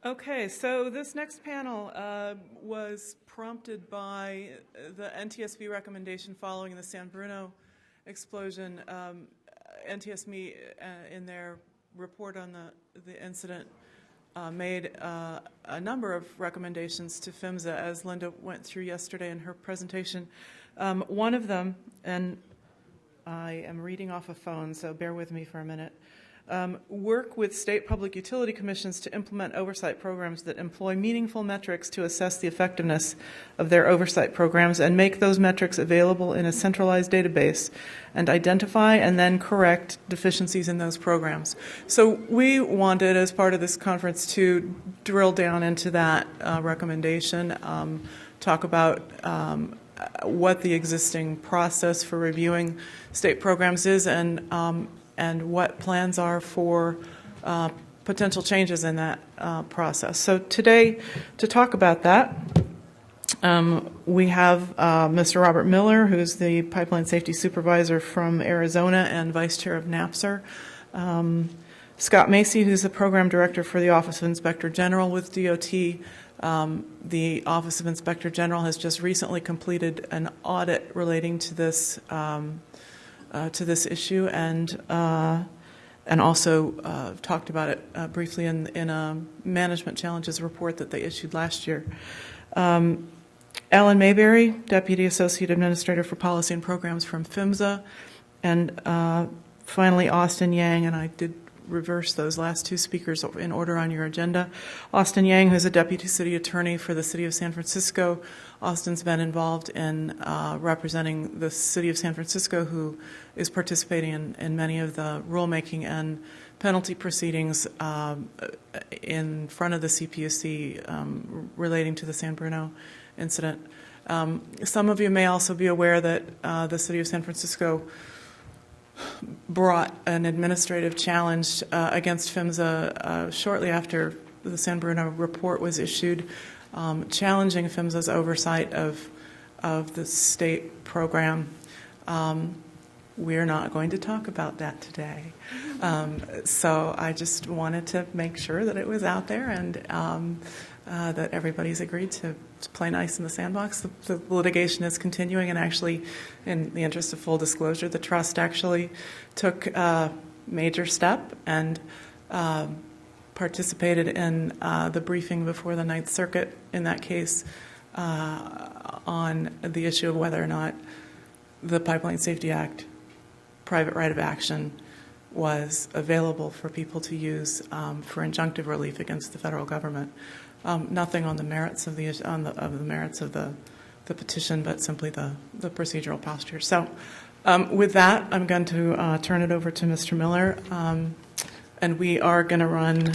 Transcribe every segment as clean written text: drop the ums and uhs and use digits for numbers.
Okay, so this next panel was prompted by the NTSB recommendation following the San Bruno explosion. NTSB, in their report on the incident, made a number of recommendations to PHMSA, as Linda went through yesterday in her presentation. One of them, and I am reading off a phone, so bear with me for a minute. Work with state public utility commissions to implement oversight programs that employ meaningful metrics to assess the effectiveness of their oversight programs and make those metrics available in a centralized database and identify and then correct deficiencies in those programs. So we wanted, as part of this conference, to drill down into that recommendation, talk about what the existing process for reviewing state programs is, and what plans are for potential changes in that process. So today, to talk about that, we have Mr. Robert Miller, who's the Pipeline Safety Supervisor from Arizona and Vice Chair of NAPSR. Scott Macy, who's the Program Director for the Office of Inspector General with DOT. The Office of Inspector General has just recently completed an audit relating to this issue, and also talked about it briefly in a management challenges report that they issued last year. Alan Mayberry, Deputy Associate Administrator for Policy and Programs from PHMSA, and finally Austin Yang, and I did reverse those last two speakers in order on your agenda. Austin Yang, who's a Deputy City Attorney for the City of San Francisco. Austin's been involved in representing the City of San Francisco, who is participating in many of the rulemaking and penalty proceedings in front of the CPUC relating to the San Bruno incident. Some of you may also be aware that the City of San Francisco brought an administrative challenge against PHMSA shortly after the San Bruno report was issued, challenging PHMSA's oversight of the state program. We're not going to talk about that today. So I just wanted to make sure that it was out there, and that everybody's agreed to play nice in the sandbox. The litigation is continuing, and actually, in the interest of full disclosure, the trust actually took a major step and participated in the briefing before the Ninth Circuit in that case on the issue of whether or not the Pipeline Safety Act private right of action was available for people to use for injunctive relief against the federal government. Nothing on the merits of the merits of the petition, but simply the procedural posture. So, with that, I'm going to turn it over to Mr. Miller, and we are going to run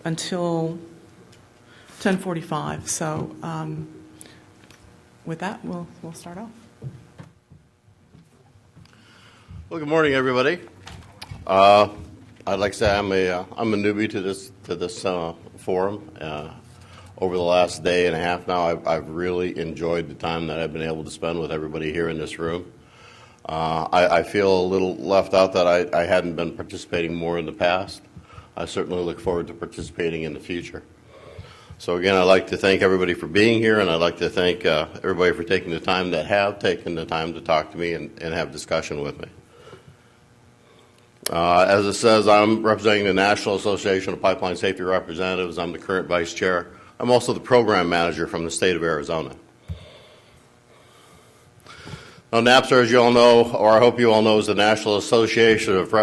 until 10:45. So, with that, we'll start off. Well, good morning, everybody. I'd like to say I'm a newbie to this forum. Over the last day and a half now, I've really enjoyed the time that I've been able to spend with everybody here in this room. I feel a little left out that I hadn't been participating more in the past. I certainly look forward to participating in the future. So again, I'd like to thank everybody for being here, and I'd like to thank everybody for taking the time that have taken the time to talk to me and have discussion with me. As it says, I'm representing the National Association of Pipeline Safety Representatives. I'm the current vice chair. I'm also the program manager from the state of Arizona. Now, NAPSR, as you all know, or I hope you all know, is the National Association of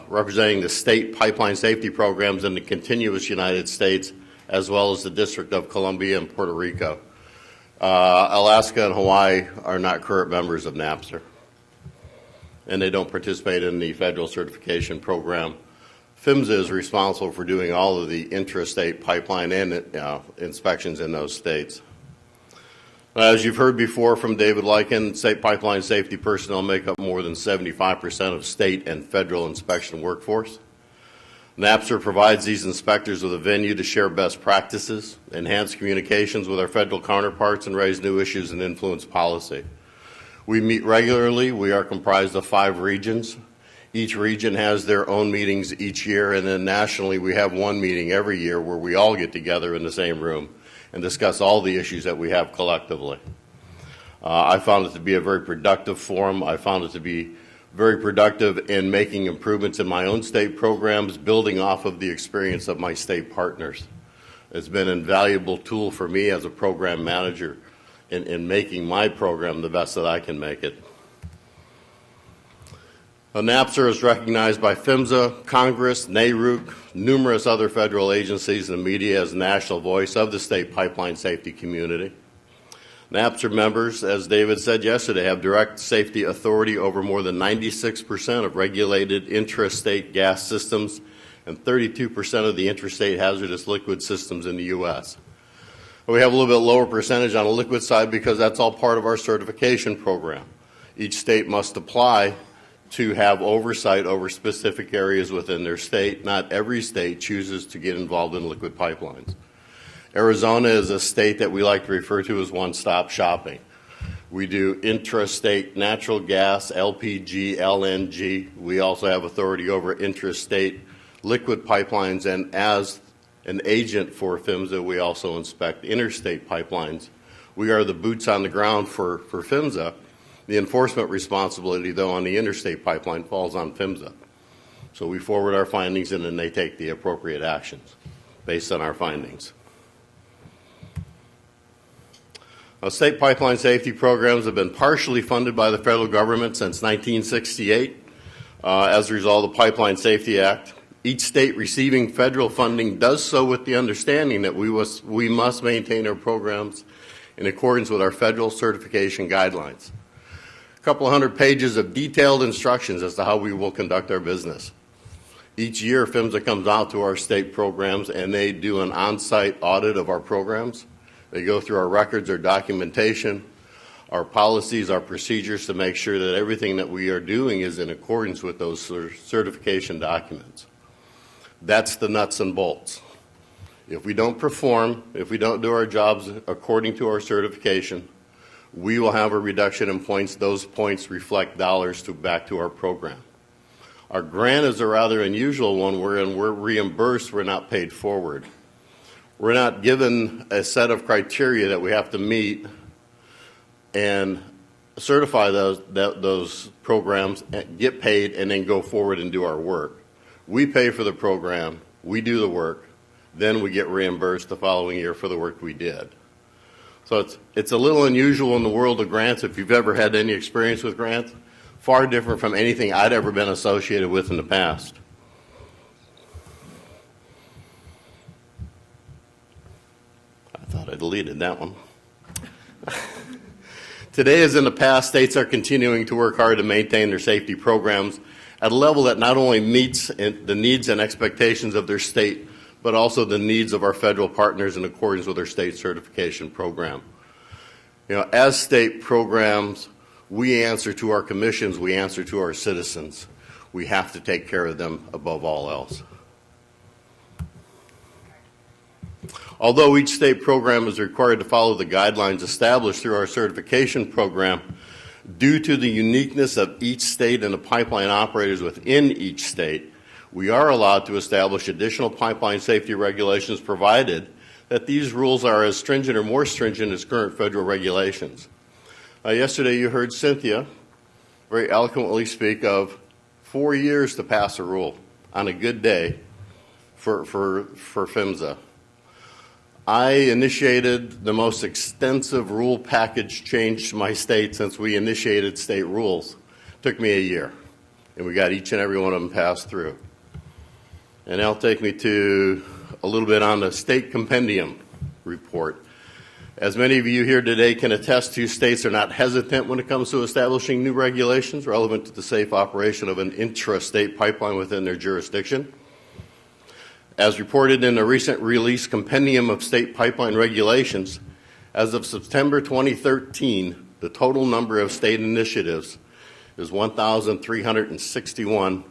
representing the state pipeline safety programs in the contiguous United States, as well as the District of Columbia and Puerto Rico. Alaska and Hawaii are not current members of NAPSR, and they don't participate in the federal certification program. PHMSA is responsible for doing all of the intrastate pipeline and inspections in those states. As you've heard before from David Lykin, state pipeline safety personnel make up more than 75% of state and federal inspection workforce. NAPSR provides these inspectors with a venue to share best practices, enhance communications with our federal counterparts, and raise new issues and influence policy. We meet regularly. We are comprised of 5 regions. Each region has their own meetings each year, and then nationally we have one meeting every year where we all get together in the same room and discuss all the issues that we have collectively. I found it to be a very productive forum. I found it to be very productive in making improvements in my own state programs, building off of the experience of my state partners. It's been an invaluable tool for me as a program manager in making my program the best that I can make it. NAPSR is recognized by PHMSA, Congress, NARUC, numerous other federal agencies, and the media as the national voice of the state pipeline safety community. NAPSR members, as David said yesterday, have direct safety authority over more than 96% of regulated intrastate gas systems and 32% of the intrastate hazardous liquid systems in the U.S. We have a little bit lower percentage on the liquid side because that's all part of our certification program. Each state must apply to have oversight over specific areas within their state. Not every state chooses to get involved in liquid pipelines. Arizona is a state that we like to refer to as one-stop shopping. We do intrastate natural gas, LPG, LNG. We also have authority over intrastate liquid pipelines, and as an agent for PHMSA, we also inspect interstate pipelines. We are the boots on the ground for PHMSA. The enforcement responsibility, though, on the interstate pipeline falls on PHMSA. So we forward our findings, and then they take the appropriate actions based on our findings. State pipeline safety programs have been partially funded by the federal government since 1968 as a result of the Pipeline Safety Act. Each state receiving federal funding does so with the understanding that we must maintain our programs in accordance with our federal certification guidelines. A couple hundred pages of detailed instructions as to how we will conduct our business. Each year, PHMSA comes out to our state programs and they do an on-site audit of our programs. They go through our records, our documentation, our policies, our procedures to make sure that everything that we are doing is in accordance with those certification documents. That's the nuts and bolts. If we don't perform, if we don't do our jobs according to our certification, we will have a reduction in points. Those points reflect dollars back to our program. Our grant is a rather unusual one wherein we're reimbursed, we're not paid forward. We're not given a set of criteria that we have to meet and certify those programs, get paid, and then go forward and do our work. We pay for the program, we do the work, then we get reimbursed the following year for the work we did. So it's a little unusual in the world of grants. If you've ever had any experience with grants, far different from anything I'd ever been associated with in the past. I thought I deleted that one. Today, as in the past, states are continuing to work hard to maintain their safety programs at a level that not only meets the needs and expectations of their state, but also the needs of our federal partners in accordance with their state certification program. You know, as state programs, we answer to our commissions, we answer to our citizens. We have to take care of them above all else. Although each state program is required to follow the guidelines established through our certification program, due to the uniqueness of each state and the pipeline operators within each state, we are allowed to establish additional pipeline safety regulations provided that these rules are as stringent or more stringent as current federal regulations. Yesterday you heard Cynthia very eloquently speak of 4 years to pass a rule on a good day for PHMSA. I initiated the most extensive rule package change to my state since we initiated state rules. It took me a year, and we got each and every one of them passed through. And that'll take me to a little bit on the state compendium report. As many of you here today can attest to, states are not hesitant when it comes to establishing new regulations relevant to the safe operation of an intrastate pipeline within their jurisdiction. As reported in a recent release compendium of state pipeline regulations, as of September 2013, the total number of state initiatives is 1,361.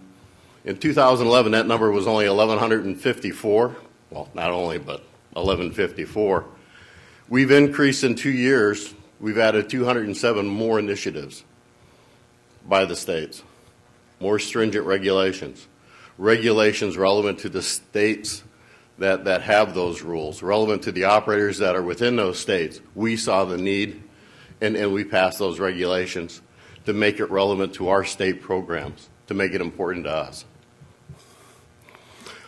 In 2011, that number was only 1,154. Well, not only, but 1,154. We've increased in 2 years. We've added 207 more initiatives by the states. more stringent regulations, regulations relevant to the states that have those rules, relevant to the operators that are within those states. We saw the need, and we passed those regulations to make it relevant to our state programs, to make it important to us.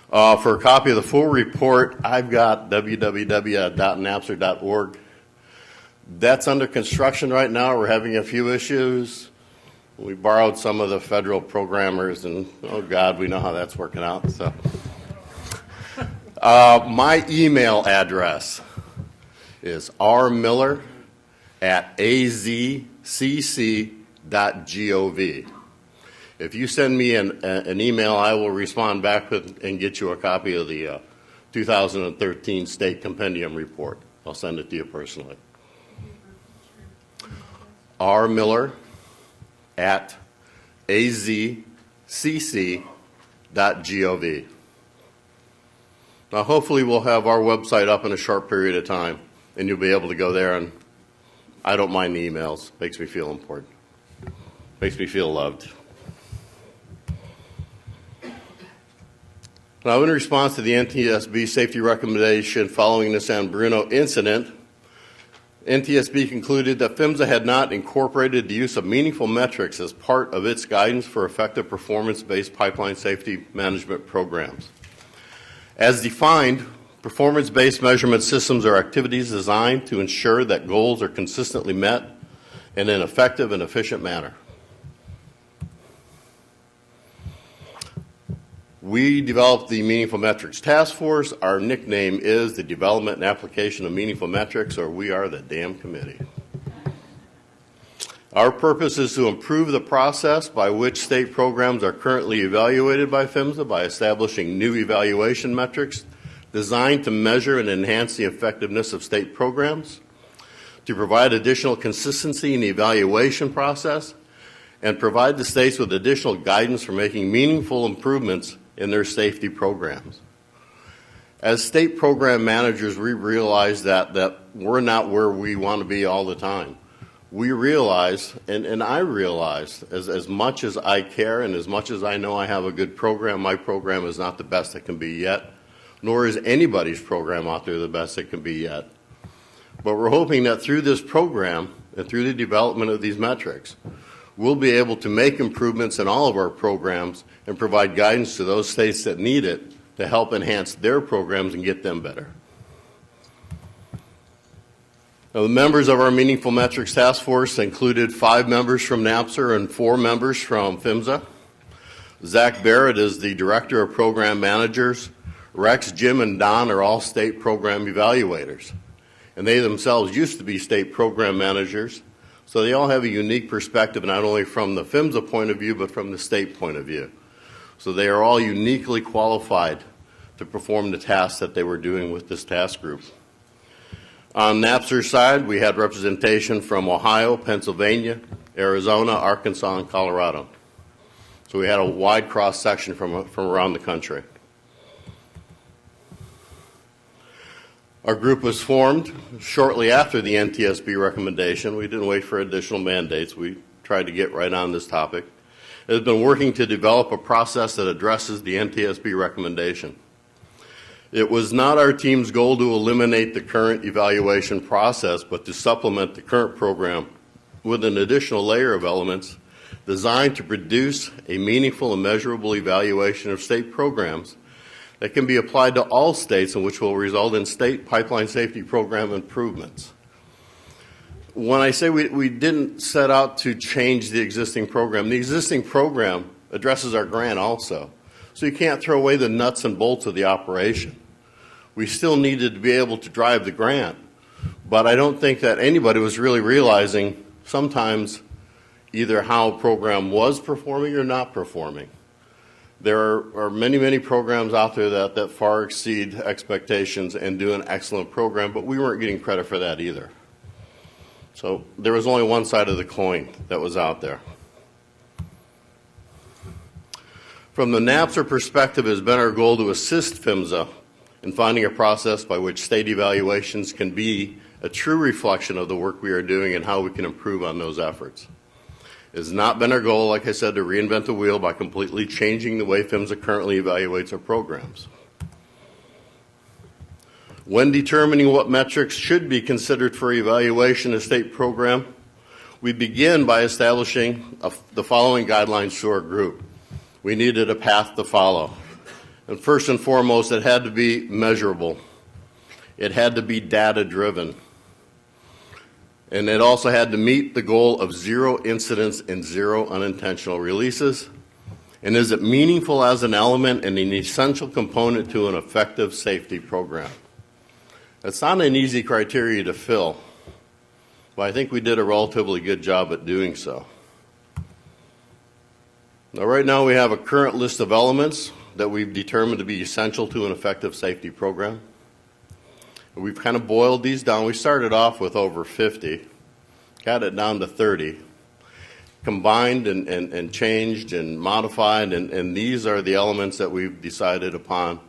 For a copy of the full report, I've got www.napsr.org. That's under construction right now. We're having a few issues. We borrowed some of the federal programmers, and oh God, we know how that's working out. So, my email address is rmiller@azcc.gov. If you send me an email, I will respond back and get you a copy of the 2013 State Compendium Report. I'll send it to you personally. rmiller@azcc.gov. Now, hopefully we'll have our website up in a short period of time, and you'll be able to go there, and I don't mind the emails. Makes me feel important. Makes me feel loved. Now, in response to the NTSB safety recommendation following the San Bruno incident, NTSB concluded that PHMSA had not incorporated the use of meaningful metrics as part of its guidance for effective performance-based pipeline safety management programs. As defined, performance-based measurement systems are activities designed to ensure that goals are consistently met in an effective and efficient manner. We developed the Meaningful Metrics Task Force. Our nickname is the Development and Application of Meaningful Metrics, or we are the damn committee. Our purpose is to improve the process by which state programs are currently evaluated by PHMSA by establishing new evaluation metrics designed to measure and enhance the effectiveness of state programs, to provide additional consistency in the evaluation process, and provide the states with additional guidance for making meaningful improvements in their safety programs. As state program managers, we realize that we're not where we want to be all the time. We realize, and I realize, as much as I care and as much as I know I have a good program, my program is not the best it can be yet, nor is anybody's program out there the best it can be yet. But we're hoping that through this program and through the development of these metrics, we'll be able to make improvements in all of our programs and provide guidance to those states that need it to help enhance their programs and get them better. Now, the members of our Meaningful Metrics Task Force included 5 members from NAPSR and 4 members from PHMSA. Zach Barrett is the Director of Program Managers. Rex, Jim, and Don are all state program evaluators. And they themselves used to be state program managers. So they all have a unique perspective, not only from the PHMSA point of view, but from the state point of view. So they are all uniquely qualified to perform the tasks that they were doing with this task group. On NAPSR's side, we had representation from Ohio, Pennsylvania, Arizona, Arkansas, and Colorado. So we had a wide cross-section from around the country. Our group was formed shortly after the NTSB recommendation. We didn't wait for additional mandates. We tried to get right on this topic. It has been working to develop a process that addresses the NTSB recommendation. It was not our team's goal to eliminate the current evaluation process, but to supplement the current program with an additional layer of elements designed to produce a meaningful and measurable evaluation of state programs that can be applied to all states and which will result in state pipeline safety program improvements. When I say we didn't set out to change the existing program addresses our grant also. So you can't throw away the nuts and bolts of the operation. We still needed to be able to drive the grant, but I don't think that anybody was really realizing sometimes either how a program was performing or not performing. There are many, many programs out there that far exceed expectations and do an excellent program, but we weren't getting credit for that either. So there was only one side of the coin that was out there. From the NAPSR perspective, it has been our goal to assist PHMSA in finding a process by which state evaluations can be a true reflection of the work we are doing and how we can improve on those efforts. It's not been our goal, like I said, to reinvent the wheel by completely changing the way PHMSA currently evaluates our programs. When determining what metrics should be considered for evaluation of state program, we begin by establishing the following guidelines to our group. We needed a path to follow. And first and foremost, it had to be measurable. It had to be data-driven. And it also had to meet the goal of 0 incidents and 0 unintentional releases. And is it meaningful as an element and an essential component to an effective safety program? That's not an easy criteria to fill, but I think we did a relatively good job at doing so. Now, right now we have a current list of elements that we've determined to be essential to an effective safety program. We've kind of boiled these down. We started off with over 50, got it down to 30, combined and changed and modified, and these are the elements that we've decided upon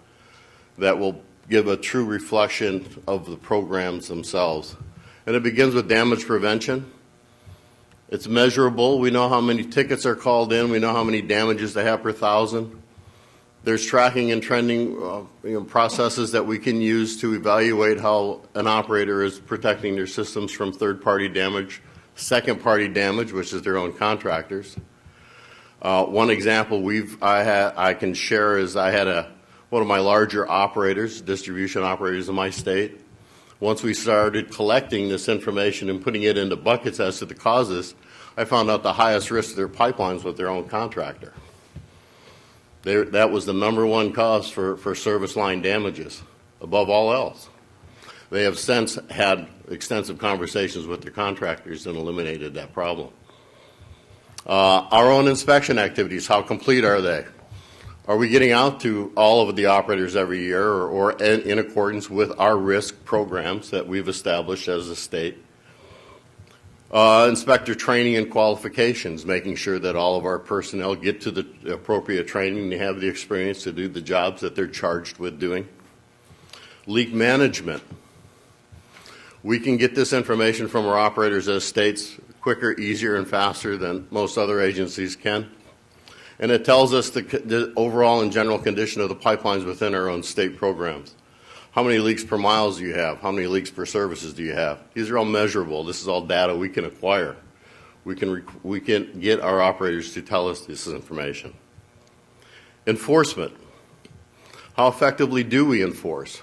that will give a true reflection of the programs themselves. And it begins with damage prevention. It's measurable. We know how many tickets are called in. We know how many damages they have per thousand. There's tracking and trending processes that we can use to evaluate how an operator is protecting their systems from third-party damage, second-party damage, which is their own contractors. One example I can share is I had one of my larger operators, distribution operators in my state. Once we started collecting this information and putting it into buckets as to the causes, I found out the highest risk of their pipelines was their own contractor. That was the #1 cause for service line damages, above all else. They have since had extensive conversations with their contractors and eliminated that problem. Our own inspection activities, how complete are they? Are we getting out to all of the operators every year or in accordance with our risk programs that we've established as a state? Inspector training and qualifications, making sure that all of our personnel get to the appropriate training, they have the experience to do the jobs that they're charged with doing. Leak management. We can get this information from our operators as states quicker, easier, and faster than most other agencies can. And it tells us the overall and general condition of the pipelines within our own state programs. How many leaks per miles do you have? How many leaks per services do you have? These are all measurable. This is all data we can acquire. We can get our operators to tell us this information. Enforcement. How effectively do we enforce?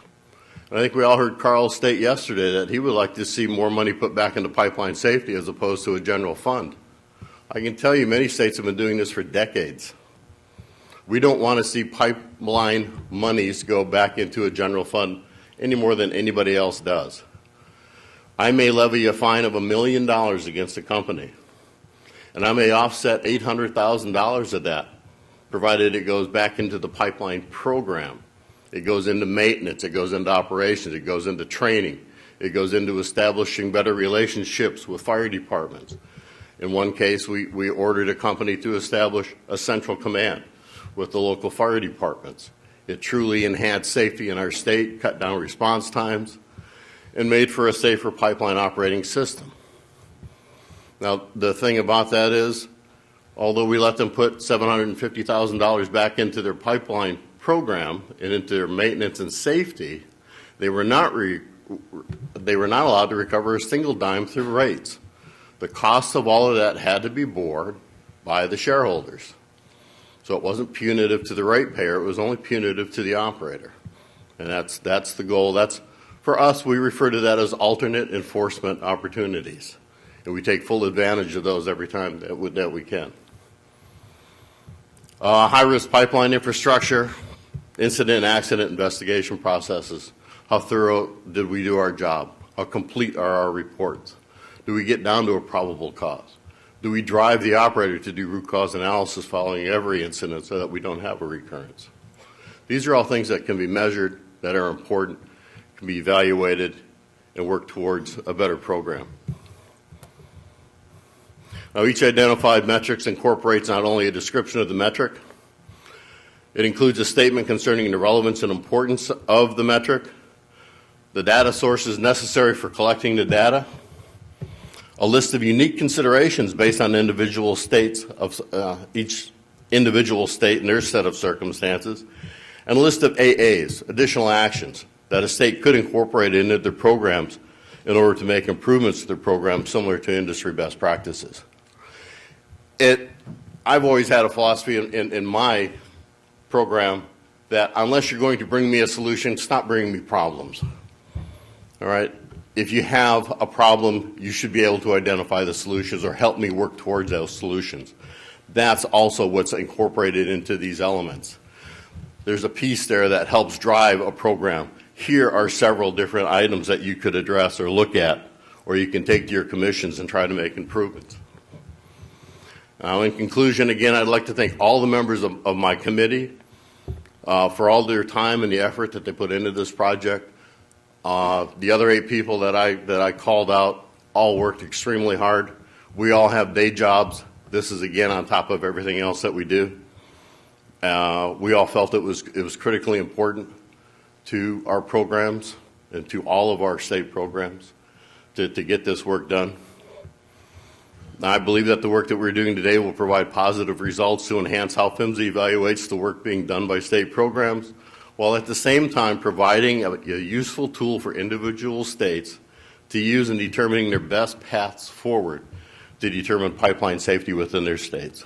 And I think we all heard Carl state yesterday that he would like to see more money put back into pipeline safety as opposed to a general fund. I can tell you many states have been doing this for decades. We don't want to see pipeline monies go back into a general fund any more than anybody else does. I may levy a fine of $1 million against a company, and I may offset $800,000 of that, provided it goes back into the pipeline program. It goes into maintenance, it goes into operations, it goes into training, it goes into establishing better relationships with fire departments. In one case, we ordered a company to establish a central command with the local fire departments. It truly enhanced safety in our state, cut down response times, and made for a safer pipeline operating system. Now, the thing about that is, although we let them put $750,000 back into their pipeline program and into their maintenance and safety, they were not allowed to recover a single dime through rates. The cost of all of that had to be borne by the shareholders. So it wasn't punitive to the ratepayer, it was only punitive to the operator. And that's the goal. For us, we refer to that as alternate enforcement opportunities. And we take full advantage of those every time that we can. High-risk pipeline infrastructure, incident and accident investigation processes. How thorough did we do our job? How complete are our reports? Do we get down to a probable cause? Do we drive the operator to do root cause analysis following every incident so that we don't have a recurrence? These are all things that can be measured, that are important, can be evaluated, and work towards a better program. Now, each identified metrics incorporates not only a description of the metric, it includes a statement concerning the relevance and importance of the metric, the data sources necessary for collecting the data, a list of unique considerations based on individual states of each individual state and their set of circumstances, and a list of AAs, additional actions, that a state could incorporate into their programs in order to make improvements to their program similar to industry best practices. I've always had a philosophy in my program that unless you're going to bring me a solution, stop bringing me problems. All right? If you have a problem, you should be able to identify the solutions or help me work towards those solutions. That's also what's incorporated into these elements. There's a piece there that helps drive a program. Here are several different items that you could address or look at, or you can take to your commissions and try to make improvements. Now, in conclusion, again, I'd like to thank all the members of my committee for all their time and the effort that they put into this project. The other 8 people that I called out all worked extremely hard. We all have day jobs. This is, again, on top of everything else that we do. We all felt it was critically important to our programs and to all of our state programs to get this work done. I believe that the work that we're doing today will provide positive results to enhance how PHMSA evaluates the work being done by state programs, while at the same time providing a useful tool for individual states to use in determining their best paths forward to determine pipeline safety within their states.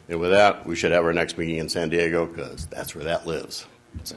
And with that, we should have our next meeting in San Diego, because that's where that lives. So.